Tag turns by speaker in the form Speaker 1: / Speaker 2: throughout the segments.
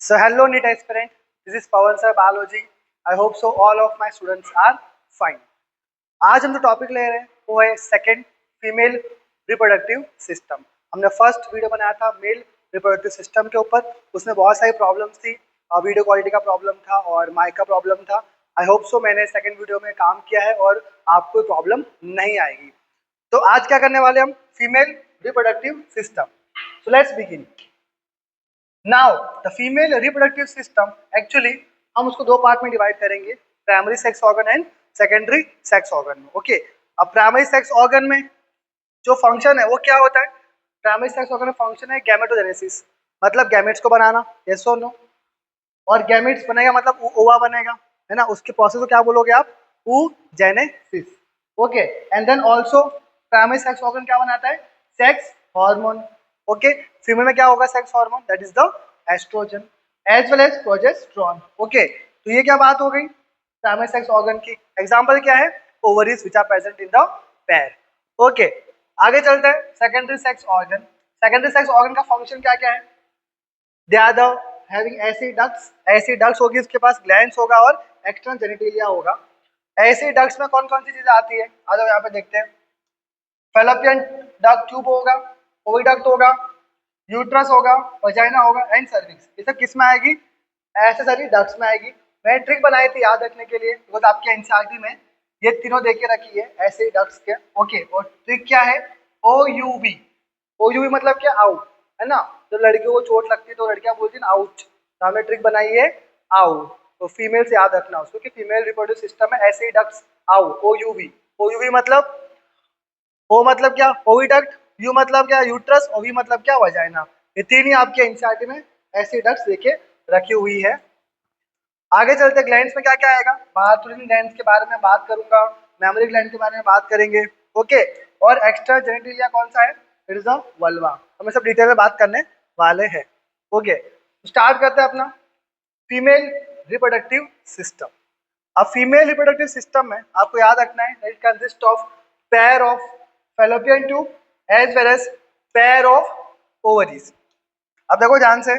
Speaker 1: So hello NEET aspirant, this is Pawan sir biology. I hope so all of my students are fine. आज हम जो topic ले रहे हैं वो है सेकंड फीमेल रिप्रोडक्टिव सिस्टम। हमने फर्स्ट वीडियो बनाया था मेल रिप्रोडक्टिव सिस्टम के ऊपर, उसमें बहुत सारी प्रॉब्लम्स थी, वीडियो क्वालिटी का प्रॉब्लम था और माइक का प्रॉब्लम था। आई होप सो मैंने सेकंड वीडियो में काम किया है और आपको प्रॉब्लम नहीं आएगी। तो आज क्या करने वाले हम, female reproductive system. So let's begin. Now the female reproductive system actually हम उसको दो पार्ट में डिवाइड करेंगे, primary sex organ and secondary sex organ में। ओके, अब प्राइमरी सेक्स ऑर्गन में जो फंक्शन है वो क्या होता है? प्राइमरी सेक्स ऑर्गन में फंक्शन है गैमेटोजेनेसिस, मतलब गैमेट्स को बनाना, यस और नो। और गैमेट्स बनेगा मतलब ओवा बनेगा, है ना। उसके प्रोसेस को क्या बोलोगे आप? oogenesis। Okay, and then also primary sex organ क्या बनाता है? Sex hormone. ओके, फीमेल में क्या होगा? Sex hormone, that is the estrogen as well as progesterone. Okay, तो ये क्या बात हो गई प्राइमरी सेक्स ऑर्गन की। एग्जांपल क्या है? Ovaries which are present in the pair. Okay, आगे चलते हैं secondary sex organ. Secondary sex organ का फंक्शन क्या क्या है? दे आर द हैविंग ऐसी डक्ट्स, ऐसी डक्ट्स होगी, उसके पास ग्लैंड्स होगा और एक्सटर्नल जेनिटेलिया होगा। ऐसी डक्ट्स में कौन कौन सी चीजें आती है? आ जाओ यहाँ पे देखते हैं। फेलोपियन डक्ट ट्यूब होगा, ओविडक्ट होगा, यूट्रस होगा, वजाइना होगा एंड सर्विक्स। ये सब किस में आएगी? ऐसे सारी डक्ट्स में आएगी। मैंने ट्रिक बनाई थी याद रखने के लिए, बिकॉज आपके एनसीईआरटी में ये तीनों देख के रखी है ऐसे डक्ट्स के। ओके, और ट्रिक क्या है? O U B. O U B मतलब क्या? आउट, है ना। जब लड़कियों को चोट लगती है तो लड़कियां बोलती है आउट, तो हमने ट्रिक बनाई है आउट। तो फीमेल से याद रखना उसको कि फीमेल रिप्रोडक्टिव सिस्टम में ऐसे ducts out, O U B. O U B मतलब, ओ मतलब क्या? ओविडक्ट, यू मतलब क्या? यूट्रस, और वी मतलब क्या? वजाइना। ये तीन ही आपके एनसीईआरटी में ऐसी डक्ट्स देखे रखी हुई है। आगे चलते ग्लैंड्स में क्या क्या आएगा? बार्थरूम ग्लैंड्स के बारे में बात करूंगा, मेमोरी ग्लैंड के बारे में बात करेंगे। ओके, और एक्स्ट्रा जेनिटलिया कौन सा है? It is the vulva. हम सब डिटेल में बात करने वाले हैं। ओके, स्टार्ट करते हैं अपना फीमेल रिप्रोडक्टिव सिस्टम। अब फीमेल रिप्रोडक्टिव सिस्टम में आपको याद रखना है that it consist of pair of fallopian tube as well as pair of ovaries. अब देखो ध्यान से,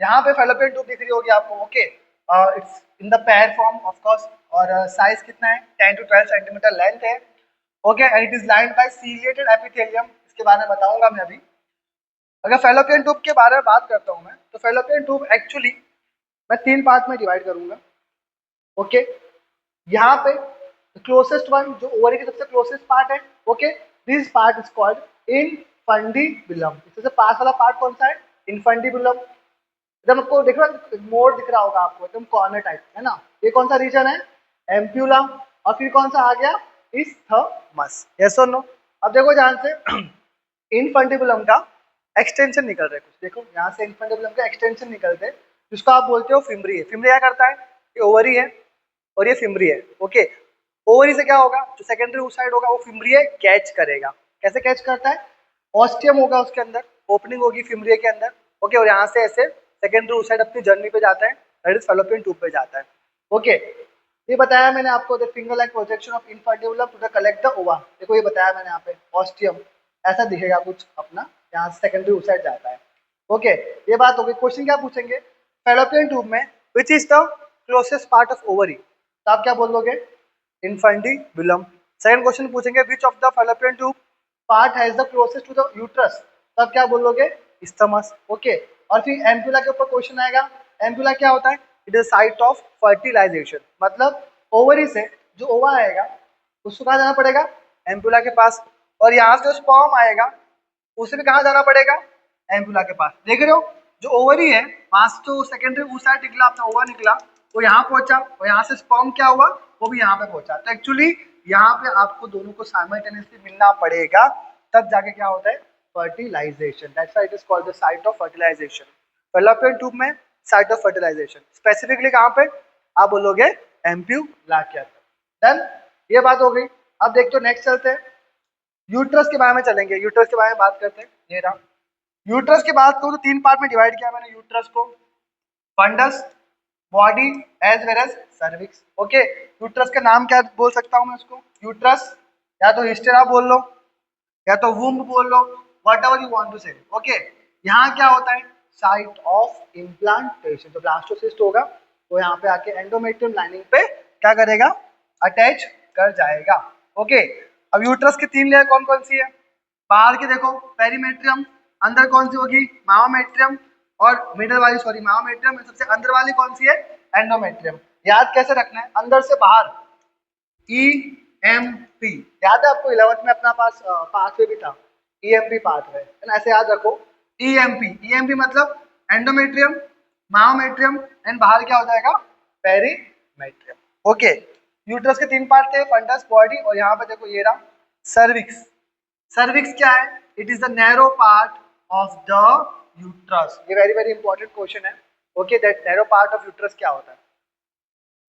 Speaker 1: यहाँ पे fallopian tube दिख रही होगी आपको। Okay, it's in the pair form of course, और साइज कितना है? 10 to 12 सेंटीमीटर लेंथ है। Okay, and it is lined bye ciliated epithelium. इसके बारे में बताऊंगा मैं अभी। अगर fallopian tube के बारे में बात करता हूँ मैं, तो fallopian tube एक्चुअली मैं तीन पार्ट में डिवाइड करूंगा। ओके, यहाँ पे क्लोजेस्ट वन जो ओवरी के सबसे क्लोजेस्ट पार्ट है। Okay, this part is called infundibulum. इससे पास वाला पार्ट कौन सा है? इनफंडिबुलम। एकदम आपको देख रहा है, मोड़ दिख रहा होगा आपको, एकदम कॉर्नर टाइप, है ना। ये कौन सा रीजन है? एम्प्यूला। और फिर कौन सा आ गया? इस्थमस। यस और नो? अब देखो ध्यान से, इनफंडिबुलम का एक्सटेंशन निकल रहा है कुछ, देखो यहाँ से इनफंडिबुलम का एक्सटेंशन निकलते हैं, जिसको आप बोलते हो फिमरी है। फिमरी क्या करता है? ये ओवरी है और ये फिमरी है। ओके, ओवरी से क्या होगा? जो सेकेंडरी साइड होगा वो फिमरी कैच करेगा। कैसे कैच करता है? ऑस्टियम होगा उसके अंदर, ओपनिंग होगी फिमरी के अंदर। ओके, और यहाँ से ऐसे सेकेंडरी साइड अपनी जर्नी पे जाता है, दैट इज फैलोपियन ट्यूब पे जाता है। ओके, ये बताया मैंने आपको, the finger like projection of infundibulum to the collect the ova. देखो ये बताया मैंने यहाँ पे, ऑस्टियम ऐसा दिखेगा कुछ अपना, यहाँ से सेकेंडरी साइड जाता है। ओके, ये बात हो गई। क्वेश्चन क्या पूछेंगे? फैलोपियन ट्यूब में which is the closest part of ovary, तो आप क्या बोलोगे? इनफंडिबुलम। सेकंड क्वेश्चन पूछेंगे which of the fallopian tube part has the closest to the uterus, तो आप क्या बोलोगे? इस्थमस। ओके, और फिर एम्पुला के ऊपर क्वेश्चन आएगा। एम्पुला क्या होता है? It is site of fertilisation, मतलब ओवरी से जो ओवा आएगा उसको कहाँ जाना पड़ेगा? एम्पुला के पास। और यहाँ से जो स्पर्म आएगा उसे भी कहाँ जाना पड़ेगा? एम्पुला के पास। देख रहे हो, जो ओवरी है वहां से जो सेकेंडरी ऊसाइड निकला, अपना ओवा निकला, वो यहाँ पहुंचा, और यहाँ से स्पर्म क्या हुआ? वो भी यहाँ पे पहुंचा। तो एक्चुअली यहाँ पे आपको दोनों को साइमल्टेनियसली मिलना पड़ेगा, तब जाके क्या होता है? Fertilisation. That's why it is called the site of fertilisation. Fallopian tube में साइट ऑफ फर्टिलाइजेशन स्पेसिफिकली कहाँ पे? आप बोलोगे एम्प्यूला के अंदर। डन, ये बात हो गई। अब देखते हो नेक्स्ट चलते हैं, यूट्रस के बारे में चलेंगे। यूट्रस के बारे में बात करते हैं। ये रहा यूट्रस की बात करूँ तो तीन पार्ट में डिवाइड किया मैंने यूट्रस को, fundus, body as well as cervix. Okay, uterus का नाम क्या बोल सकता हूँ मैं उसको? यूट्रस, या तो हिस्टेरा बोल लो, या तो वुम्ब बोल लो, whatever you want to say. Okay, यहाँ क्या होता है? Site of implantation. तो ब्लास्टोसिस्ट होगा वो यहाँ पे आके एंडोमेट्रियम लाइनिंग पे क्या करेगा, अटैच कर जाएगा। ओके, अब यूट्रस की 3 लेयर कौन कौन सी है? बाहर की देखो पेरीमेट्रियम, अंदर कौन सी होगी, मायोमेट्रियम, और मिडल वाली सॉरी मायोमेट्रियम, सबसे अंदर वाली कौन सी है, एंडोमेट्रियम। याद कैसे रखना है, अंदर से बाहर EMP, याद है आपको 11th में अपना पास पाथवे भी था, EMP पाथवे है ना, ऐसे याद रखो। EMP मतलब एंडोमेट्रियम, मायोमेट्रियम एंड बाहर क्या हो जाएगा, पेरीमेट्रियम। ओके, यूट्रस के 3 पार्ट थे, फंडस, बॉडी, और यहाँ पे देखो ये रहा सर्विक्स। सर्विक्स क्या है, it is the narrow part of the uterus. ये वेरी वेरी इंपॉर्टेंट क्वेश्चन है। Okay, that narrow part of uterus क्या होता है?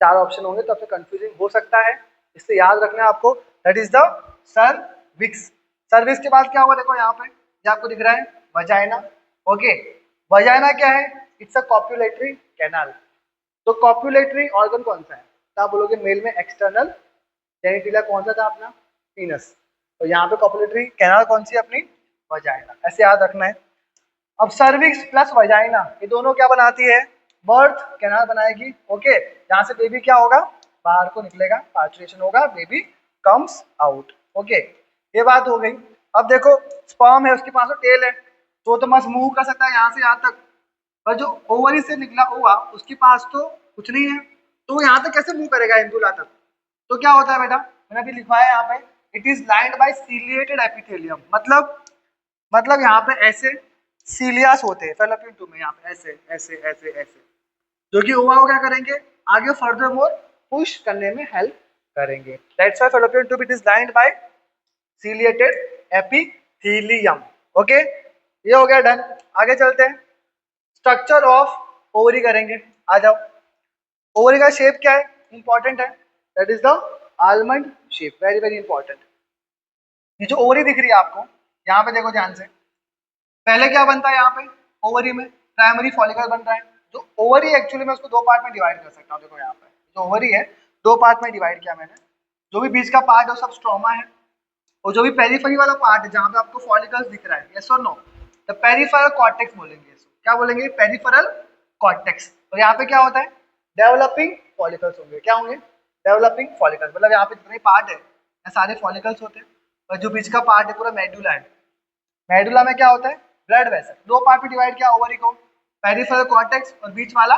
Speaker 1: 4 ऑप्शन होंगे तो आपसे कंफ्यूजिंग हो सकता है, इसलिए याद रखना है आपको, that is the cervix. Cervix के बाद क्या होगा, देखो यहाँ पे ये आपको दिख रहा है वजाइना। ओके, वजाइना क्या है, इट्स अ कॉप्युलेटरी कैनाल। तो कॉप्युलेटरी ऑर्गन कौन सा है, तो आप बोलोगे मेल में एक्सटर्नल जेनिटिला कौन सा था अपना, पीनस। तो यहाँ पे कॉप्युलेटरी कैनाल कौन सी है अपनी, वजाइना, ऐसे याद रखना है। अब सर्विक्स प्लस वजाइना ये दोनों क्या बनाती है, बर्थ कैनाल बनाएगी। ओके, यहाँ से बेबी क्या होगा, बाहर को निकलेगा, पार्चुरेशन होगा, बेबी कम्स आउट। ओके, ये बात हो गई। अब देखो स्पर्म है, उसके पास तो टेल है, तो मस्त मूव कर सकता है यहाँ से यहाँ तक, पर जो ओवरी से निकला हुआ उसके पास तो कुछ नहीं है, तो यहाँ तक कैसे मूव करेगा इंदुला तक? तो क्या होता है बेटा, मैंने अभी लिखवाया है यहाँ पे, it is lined bye ciliated epithelium. मतलब यहाँ पे ऐसे सीलियास होते हैं फेलोपियन ट्यूब में, यहाँ पे ऐसे ऐसे ऐसे ऐसे, जो कि ओवा को क्या करेंगे, आगे फर्दर मोर पुश करने में हेल्प करेंगे। That's why fallopian tube it is lined bye ciliated epithelium. Okay, ये हो गया डन। आगे चलते हैं, स्ट्रक्चर ऑफ ओवरी करेंगे। आ जाओ, ओवरी का शेप क्या है, इंपॉर्टेंट है, that is the almond shape, very very important. ये जो ओवरी दिख रही है आपको, यहाँ पे देखो ध्यान से, पहले क्या बनता है यहाँ पे ओवरी में, प्राइमरी फॉलिकल बन रहा है। जो ओवरी एक्चुअली मैं उसको 2 पार्ट में डिवाइड कर सकता हूँ। देखो यहाँ पे जो ओवरी है 2 पार्ट में डिवाइड किया मैंने, जो भी बीच का पार्ट है वो सब स्ट्रोमा है, और जो भी पेरिफेरी वाला पार्ट है जहाँ पे आपको फॉलिकल्स दिख रहा है, यस और नो, द पेरिफेरल कॉर्टेक्स बोलेंगे इसको, क्या बोलेंगे, पेरिफेरल कॉर्टेक्स। और यहाँ पे क्या होता है, डेवलपिंग फॉलिकल्स होंगे, क्या होंगे, डेवलपिंग फॉलिकल्स, मतलब यहाँ पे जितने पार्ट है ये सारे फॉलिकल्स होते हैं, और जो बीच का पार्ट है पूरा मेडुला है। मेडुला में क्या होता है, ब्लड वेसल। 2 पार्ट में डिवाइड किया ओवरी को, पेरिफेरल कॉर्टेक्स और बीच वाला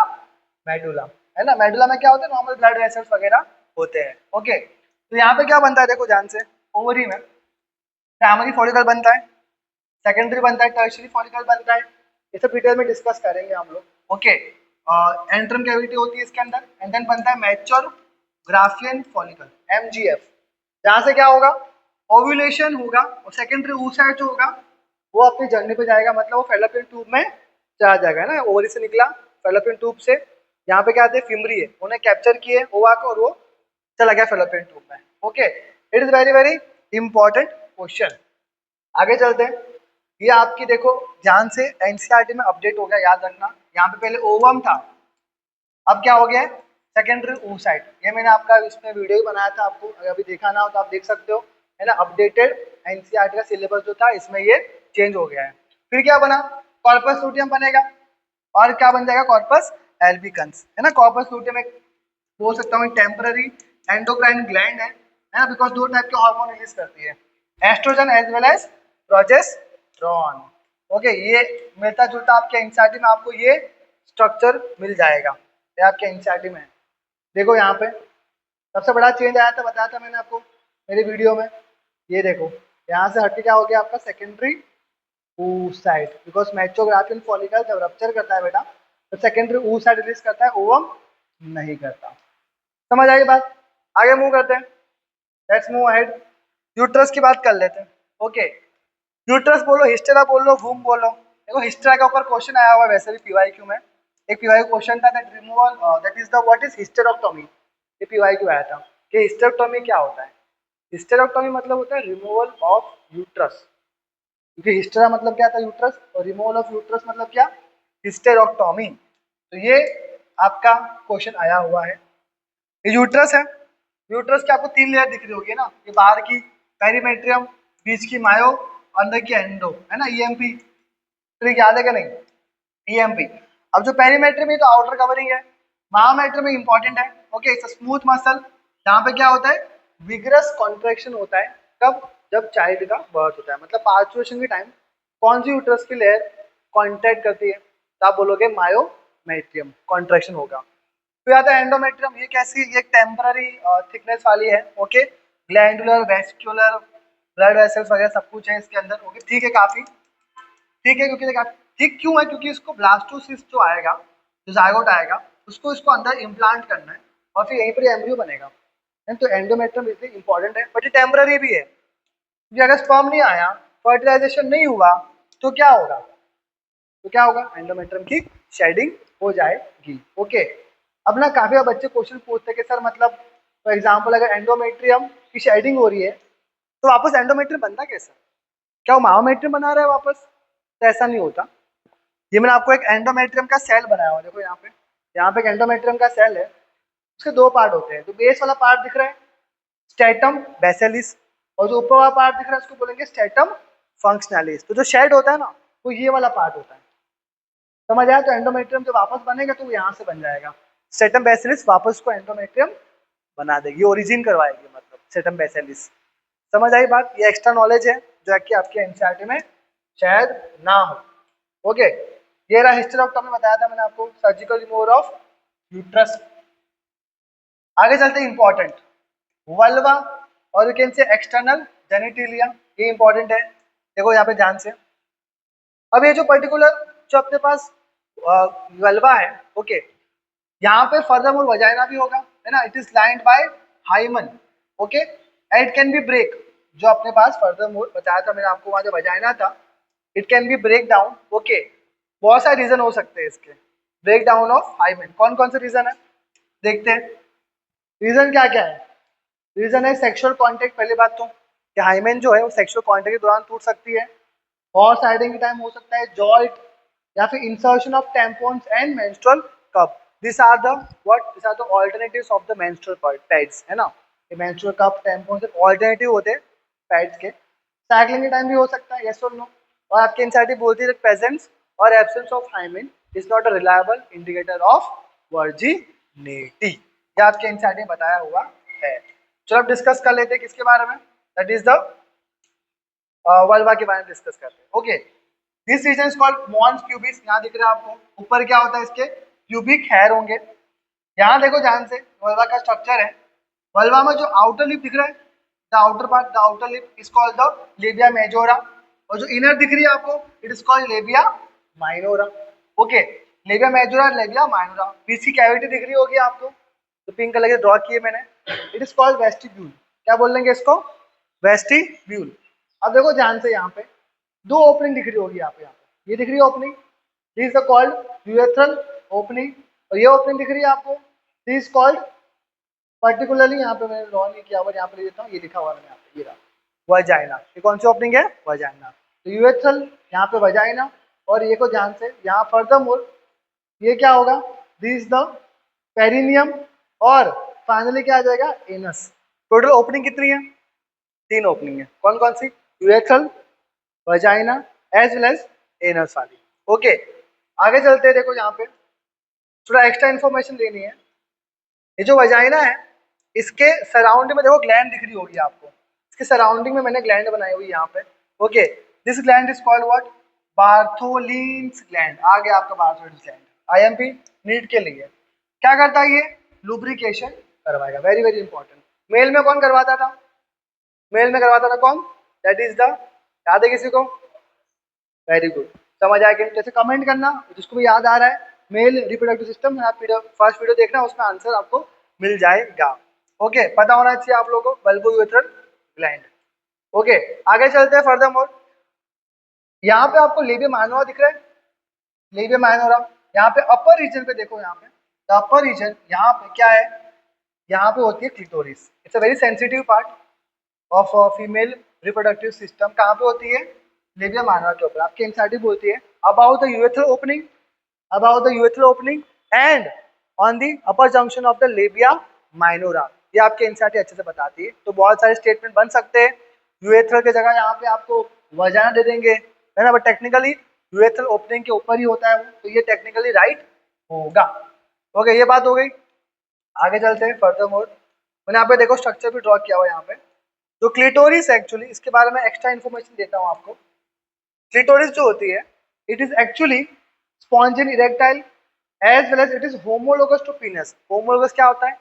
Speaker 1: मेडुला, है ना। मेडुला में क्या होता है, नॉर्मल ब्लड वेसल्स वगैरह होते हैं। ओके, तो यहाँ पे क्या बनता है, देखो ध्यान से, ओवरी में प्राइमरी फॉलिकल बनता है, सेकेंडरी बनता है, टर्शियरी फॉलिकल बनता है, ये सब डिटेल में डिस्कस करेंगे हम लोग। ओके, एंट्रम कैविटी होती है इसके अंदर, एंड देन बनता है मैच्योर ग्राफियन फॉलिकल, MGF, जहाँ से क्या होगा, ओव्यूलेशन होगा, और सेकेंडरी oocyte जो होगा वो अपनी जर्नी पे जाएगा, मतलब वो फेलोपियन ट्यूब में चला जाएगा, है ना। ओवरी से निकला फेलोपियन ट्यूब से, यहाँ पे क्या आते हैं, फिमरी है, उन्हें कैप्चर किए ओवा को, और वो चला गया फेलोपियन ट्यूब में। Okay, it is very very important question. आगे चलते हैं, ये आपकी देखो ध्यान से एनसीईआरटी में अपडेट हो गया, याद रखना। यहाँ पे पहले ओवम था, अब क्या हो गया, सेकेंडरी oocyte। ये मैंने आपका इसमें वीडियो ही बनाया था, आपको अगर अभी देखा ना हो तो आप देख सकते हो, है ना। अपडेटेड एनसीईआरटी का सिलेबस जो था इसमें ये चेंज हो गया है। फिर क्या बना, कॉर्पस लूटियम बनेगा, और क्या बन जाएगा, कॉर्पस एल्बिकन्स, है ना। कॉर्पस लूटियम एक बोल सकता हूँ टेम्पररी एंडोक्राइन ग्लैंड है ना, बिकॉज 2 टाइप के हार्मोन रिलीज करती है, estrogen as well as progesterone. Okay, ये मिलता जुलता आपके एनसीईआरटी में आपको ये स्ट्रक्चर मिल जाएगा, ये आपके एनसीईआरटी में है। देखो यहाँ पे सबसे बड़ा चेंज आया था, बताया था मैंने आपको मेरी वीडियो में, ये देखो यहाँ से हट के क्या हो गया आपका, सेकेंडरी oocyte, बिकॉज मैच्योग्राफियन फॉलिकल जब रप्चर करता है बेटा तो सेकेंडरी oocyte रिलीज करता है, ओवम नहीं करता। समझ आई बात, आगे मूव करते हैं, लेट्स मूव अहेड। यूट्रस की बात कर लेते हैं। ओके, यूट्रस बोलो, हिस्टेरा बोलो, वूम बोलो। देखो हिस्टेरा के ऊपर क्वेश्चन आया हुआ है वैसे भी पीवाईक्यू में, एक पीवाईक्यू क्वेश्चन था, that removal that is the what is hysterectomy, ये पीवाईक्यू आया था कि हिस्टेरोक्टोमी क्या होता है। हिस्टेरोक्टोमी मतलब होता है रिमूवल ऑफ यूट्रस, क्योंकि हिस्टेरा मतलब क्या था, यूट्रस, और रिमूवल ऑफ यूट्रस मतलब क्या, हिस्टेरोक्टोमी। तो ये आपका क्वेश्चन आया हुआ है। ये यूट्रस है, यूट्रस की आपको 3 लेयर दिख रही होगी ना, ये बाहर की पेरीमेट्रियम, बीच की मायो, अंदर की एंडो, है ना। EMP ट्रिक याद है क्या नहीं, EMP। अब जो पेरीमेट्रियम है तो आउटर कवरिंग है, मायोमेट्रियम में इंपॉर्टेंट है। ओके, इट्स स्मूथ मसल जहाँ पे क्या होता है, विगरस कॉन्ट्रैक्शन होता है। कब? जब चाइल्ड का बर्थ होता है, मतलब पार्चुरेशन के टाइम कौन सी यूट्रस की लेयर कॉन्ट्रैक्ट करती है, तो आप बोलोगे मायोमेट्रियम कॉन्ट्रैक्शन होगा। फिर आता है एंडोमेट्रियम, ये कैसी, ये टेम्पररी थिकनेस वाली है। Okay, glandular, vascular, blood vessels वगैरह सब कुछ है इसके अंदर। ओके, ठीक है, काफी ठीक है, क्योंकि देखा ठीक क्यों है, क्योंकि इसको ब्लास्टोसिस्ट जो आएगा, जो जायगोट आएगा, उसको इसको अंदर इम्प्लांट करना है और फिर यहीं पर एम्ब्रियो बनेगा। तो एंडोमेट्रियम इसलिए इंपॉर्टेंट है, बट ये टेम्पररी भी है, क्योंकि अगर स्पर्म नहीं आया, फर्टिलाइजेशन नहीं हुआ, तो क्या होगा, एंडोमेट्रियम की शेडिंग हो जाएगी। ओके, अब ना काफी बार बच्चे क्वेश्चन पूछते हैं कि सर मतलब फॉर एग्जाम्पल अगर एंडोमेट्रियम की शेडिंग हो रही है तो वापस एंडोमेट्रियम बनता कैसे, क्या वो मायोमेट्रियम बना रहा है वापस? तो ऐसा नहीं होता। ये मैंने आपको एक एंडोमेट्रियम का सेल बनाया हुआ, देखो यहाँ पे एक एंडोमेट्रियम का सेल है। उसके दो पार्ट होते हैं, जो बेस वाला पार्ट दिख रहा है स्टेटम बेसिलिस, और जो ऊपर वाला पार्ट दिख रहा है उसको बोलेंगे स्टेटम फंक्शनलिस। तो जो शेड होता है ना, वो ये वाला पार्ट होता है। समझ आया? तो एंडोमेट्रियम जब वापस बनेगा तो वो यहाँ से बन जाएगा, स्टेटम बेसिलिस वापस को एंडोमेट्रियम बना देगी, ओरिजिन करवाएगी, मतलब स्टेटम बेसिलिस। समझ आई बात? ये एक्स्ट्रा नॉलेज है जो कि आपके एनसीईआरटी में शायद ना हो। ओके, ये रहा हिस्ट्री ऑफ टॉपिक, बताया था मैंने आपको, सर्जिकल रिमूवल ऑफ यूट्रस। आगे चलते इंपॉर्टेंट वल्वा, और यू कैन से एक्सटर्नल जेनिटिलिया, ये इंपॉर्टेंट है, देखो यहाँ पे ध्यान से। अब ये जो पर्टिकुलर जो अपने पास वल्वा है, ओके, यहाँ पे फर्दर मोर वजाइना भी होगा, है ना, it is lined by hymen. Okay, and it can be break, जो अपने पास फर्दर मोर बताया था मैंने आपको, वहां जो वजाइना था, it can be break down. Okay, बहुत सारे रीजन हो सकते हैं इसके, ब्रेक डाउन ऑफ हाइमन, कौन कौन से रीजन है देखते हैं। रीजन क्या क्या है? रीजन है सेक्सुअल कांटेक्ट, पहली बात तो कि हाइमेन जो है वो सेक्सुअल कांटेक्ट के दौरान टूट सकती है, और साइडिंग के टाइम हो सकता है जॉइंट, या फिर insertion of tampons and menstrual cup. This are the alternatives of the menstrual pads, है ना, ये मेंस्ट्रुअल कप टैम्पॉन्स ऑल्टरनेटिव होते हैं पैड्स के। साइक्लिंग के टाइम भी हो सकता है, यस और नो। और आपकी एनसीईआरटी बोलती है प्रेजेंस और absence of hymen is not a reliable indicator of virginity, ये आपके एनसीईआरटी में बताया हुआ है। चलो अब डिस्कस कर लेते हैं किसके बारे में, दैट इज द वल्वा के बारे में डिस्कस करते हैं। Okay, this region is called mons pubis, यहाँ दिख रहा है आपको, ऊपर क्या होता है इसके प्यूबिक हेयर होंगे। यहाँ देखो ध्यान से, वल्वा का स्ट्रक्चर है, वल्वा में जो आउटर लिप दिख रहा है, the outer part, the outer lip is called the labia majora, और जो इनर दिख रही है आपको, it is called labia minora. Okay, labia majora, labia minora. बीच की कैविटी दिख रही होगी आपको, तो पिंक कलर के ड्रॉ किए मैंने, इट इज कॉल्ड वेस्टिब्यूल, क्या बोल लेंगे इसको, वेस्टिब्यूल। अब देखो ध्यान से, यहाँ पे दो ओपनिंग दिख रही होगी यहाँ पे ये दिख रही है opening, this is called urethral opening, और ये ओपनिंग दिख रही है आपको, दिस इज कॉल्ड, पर्टिकुलरली यहाँ पे मैंने ड्रॉ नहीं किया हुआ, यहाँ पे देता हूँ, ये लिखा हुआ है मैंने यहाँ पे, ये रहा वजाइना। ये कौन सी ओपनिंग है? वजाइना। तो यूरेथ्रल यहाँ पे वजाइना, और ये को ध्यान से यहाँ फर्दर मोर ये क्या होगा, दिस द पेरिनियम, और फाइनली क्या आ जाएगा, एनस। टोटल ओपनिंग कितनी है? तीन ओपनिंग है, कौन कौन सी, urethral, vagina as well as anus वाली। ओके, आगे चलते हैं, देखो यहाँ पे थोड़ा एक्स्ट्रा इन्फॉर्मेशन लेनी है। ये जो वजाइना है, इसके सराउंडिंग में देखो ग्लैंड दिख रही होगी आपको, इसके सराउंडिंग में मैंने ग्लैंड बनाई हुई यहाँ पे। Okay, this gland is called what, Bartholin's gland. आ गया आपका बार्थोलिन्स ग्लैंड, आईएमपी नीट के लिए। क्या करता है ये, लुब्रिकेशन करवाएगा, वेरी वेरी इंपॉर्टेंट। मेल में कौन करवाता था, मेल में करवाता था कौन, दैट इज द, याद है किसी को, वेरी गुड, समझ आया कि जैसे कमेंट करना जिसको भी याद आ रहा है, मेल रिप्रोडक्टिव सिस्टम, आप फर्स्ट वीडियो देखना, उसका आंसर आपको मिल जाएगा। ओके, पता होना चाहिए आप लोगों को, बल्बो यूरेथ्रल ग्लैंड। ओके, आगे चलते हैं फर्दर मोर, यहाँ पे आपको लेबिया माइनोरा दिख रहा है, लेबिया माइनोरा, यहाँ पे अपर रीजन पे देखो, यहाँ पे अपर रीजन, यहाँ पे क्या है, यहाँ पे होती है clitoris, it's a very sensitive part of female reproductive system. कहाँ पे होती है, लेबिया माइनोरा के ऊपर। आपकी एनसीईआरटी बोलती है about the urethral opening, about the urethral opening and on the upper junction of the labia minora, ये आपके एनसीईआरटी अच्छे से बताती है। तो बहुत सारे स्टेटमेंट बन सकते हैं, यूरेथ्रल की जगह यहाँ पे आपको वजाना दे देंगे, है ना, बट टेक्निकली यूरेथ्रल ओपनिंग के ऊपर ही होता है वो, तो ये टेक्निकली राइट होगा। ओके, ये बात हो गई। आगे चलते हैं फर्दर मोर। मैंने यहाँ पे देखो स्ट्रक्चर भी ड्रॉ किया हुआ है यहाँ पे। तो क्लिटोरिस एक्चुअली, इसके बारे में एक्स्ट्रा इन्फॉर्मेशन देता हूँ आपको। क्लिटोरिस जो होती है, it is actually spongy erectile as well as it is homologous to penis. Homologous क्या होता है?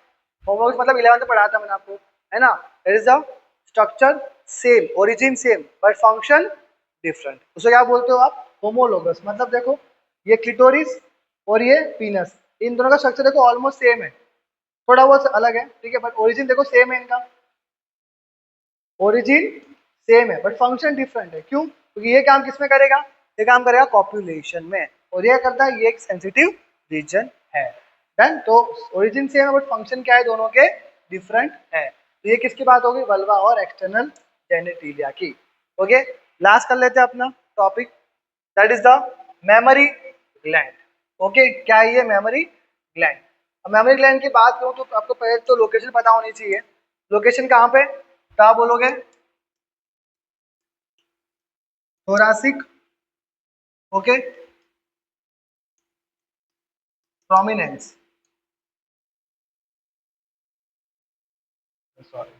Speaker 1: होमोलोगस मतलब 11th में पढ़ा था मैंने आपको, है ना? It is a structure same, origin same but function different. उसे क्या बोलते हो आप? होमोलोगस। मतलब देखो, ये क्लिटोरिस और ये पीनस, इन दोनों का स्ट्रक्चर देखो ऑलमोस्ट सेम है, थोड़ा बहुत अलग है, ठीक है, बट ओरिजिन देखो सेम है इनका। ओरिजिन सेम है बट फंक्शन डिफरेंट है। क्यों? क्योंकि ये काम किसमें करेगा? ये काम करेगा कॉपुलेशन में, और ये करता है, ये एक सेंसिटिव रीजन है। डन। तो ओरिजिन सेम है बट फंक्शन क्या है? दोनों के डिफरेंट है। तो ये किसकी बात होगी? वल्वा और एक्सटर्नल जेनिटिलिया की। ओके, लास्ट कर लेते हैं अपना topic, that is the memory gland. Okay, क्या है ये मेमोरी ग्लैंड? अब मेमोरी ग्लैंड की बात करूं तो आपको पहले तो लोकेशन पता होनी चाहिए। लोकेशन कहाँ पे? क्या बोलोगे? Thoracic, okay, prominence, sorry,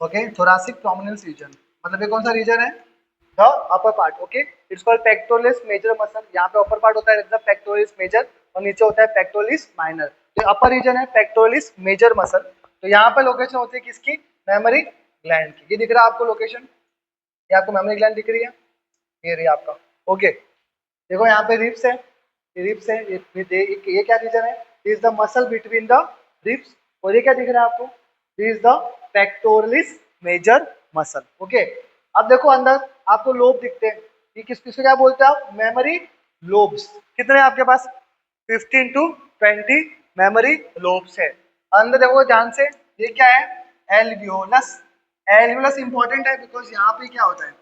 Speaker 1: okay, thoracic prominence region, मतलब ये कौन सा रीजन है? The upper part. Okay, it's called pectoralis major muscle. यहाँ पे अपर पार्ट होता है द पेक्टोरलिस मेजर, और नीचे होता है पेक्टोरलिस माइनर। तो अपर रीजन है पेक्टोरलिस मेजर मसल। तो यहाँ पे लोकेशन होती है किसकी? मेमोरी ग्लैंड की। ये दिख रहा है आपको लोकेशन? ये आपको मेमोरी ग्लैंड दिख रही है? ये रही आपका। ओके, देखो यहाँ पे रिब्स है, ये रिब्स है, ये क्या रीजन है? Is the muscle between the ribs. और ये क्या दिख रहा है आपको? This is the pectoralis major muscle. Okay, अब देखो अंदर आपको लोब दिखते हैं, ये किसको क्या बोलते हैं आप? Memory lobes. कितने हैं आपके पास? 15 to 20 मेमोरी लोब्स है। अंदर देखो ध्यान से, ये क्या है? एल्वियोलस। एल्वियोलस इंपॉर्टेंट है बिकॉज यहाँ पे क्या होता है?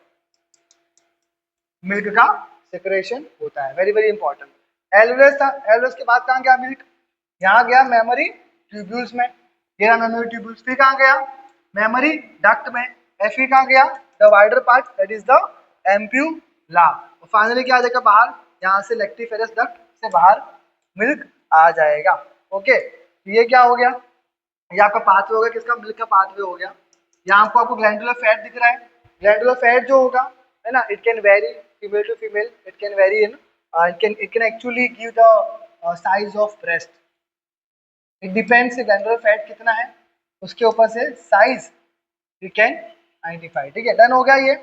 Speaker 1: मिल्क का सेक्रेशन होता है, वेरी वेरी इंपॉर्टेंट। एल्वियोलस था, एल्वियोलस के बाद कहाँ गया मिल्क? यहाँ गया मेमोरी ट्यूब्यूल्स में। ये रहा मेमोरी ट्यूब्यूल्स। फिर कहाँ गया? मेमोरी डक्ट में। फिर कहाँ गया? The wider part, that is the ampulla. Finally क्या आ जाएगा बाहर? यहाँ से लेक्टिफेरस डक्ट से बाहर मिल्क आ जाएगा। ओके, ये क्या हो गया? ये आपका पाथवे हो गया, किसका? मिल्क का पाथवे हो गया। यहाँ आपको ग्लैंडुलर फैट दिख रहा है। ग्लैंडुलर फैट जो होगा, है ना, it can vary female to female, it can vary in, it can actually give the size of breast. It depends glandular fat कितना है, उसके ऊपर से साइज यू कैन आइडेंटिफाई। ठीक है, डन हो गया ये।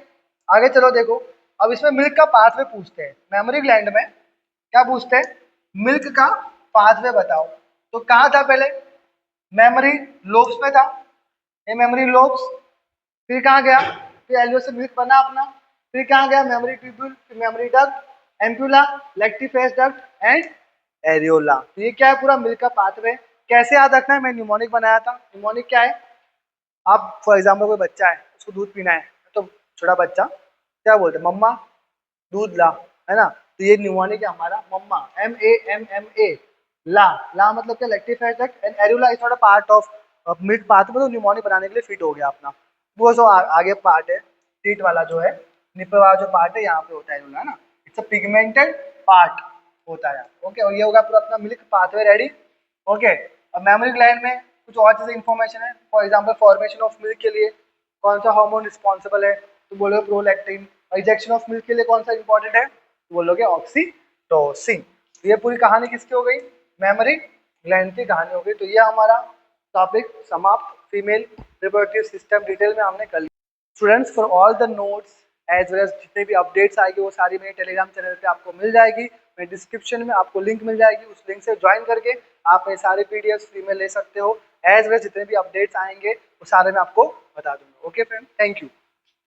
Speaker 1: आगे चलो देखो, अब इसमें मिल्क का पाथवे पूछते हैं। मेमोरी ग्लैंड में क्या पूछते हैं? मिल्क का पाथवे बताओ। तो कहाँ था पहले? मेमोरी लोब्स में था, ये मेमोरी लोब्स। फिर कहाँ गया? फिर एल्वियो से मिल्क बना अपना। फिर कहाँ गया? मेमोरी ट्यूब्यूल, फिर mammary duct, ampulla, lactiferous duct and areola. तो ये क्या है? पूरा मिल्क का पाथवे। कैसे याद रखना है? मैं न्यूमोनिक बनाया था। न्यूमोनिक क्या है? आप फॉर एग्जाम्पल कोई बच्चा है, उसको दूध पीना है, तो छोटा बच्चा क्या बोलते हैं? मम्मा दूध ला, है ना? तो ये न्यूमोनिक है हमारा, मम्मा, MAMMA, ला मतलब क्या? Lactiferous duct and areola is not a part of milk path में, तो न्यूमोनिक बनाने के लिए फिट हो गया अपना। वो जो आगे पार्ट है, टीट वाला जो है, निपल वाला जो पार्ट है, यहाँ पे होता है एरियोला, है ना? इट्स अ पिगमेंटेड पार्ट होता है। ओके, और ये होगा पूरा अपना मिल्क पाथवे रेडी। ओके, अब मेमोरी ग्लैंड में कुछ और चीजें इंफॉर्मेशन है। For example formation of milk के लिए कौन सा हार्मोन रिस्पॉन्सिबल है? तो बोलोगे प्रोलैक्टिन। इजेक्शन ऑफ मिल्क के लिए कौन सा इंपॉर्टेंट है? तो बोलोगे ऑक्सीटोसिन। ये पूरी कहानी किसकी हो गई? मेमोरी ग्लैंड की कहानी हो गई। तो ये हमारा टॉपिक समाप्त। फीमेल रिप्रोडक्टिव सिस्टम डिटेल में हमने कर लिया। Students, for all the notes as well as जितने भी अपडेट्स आएगी वो सारी मेरे टेलीग्राम चैनल पे आपको मिल जाएगी। मेरे डिस्क्रिप्शन में आपको लिंक मिल जाएगी, उस लिंक से ज्वाइन करके आप ये सारे पीडीएफ फ्री में ले सकते हो। एज वेल जितने भी अपडेट्स आएंगे वो सारे मैं आपको बता दूंगा। Okay friend, thank you.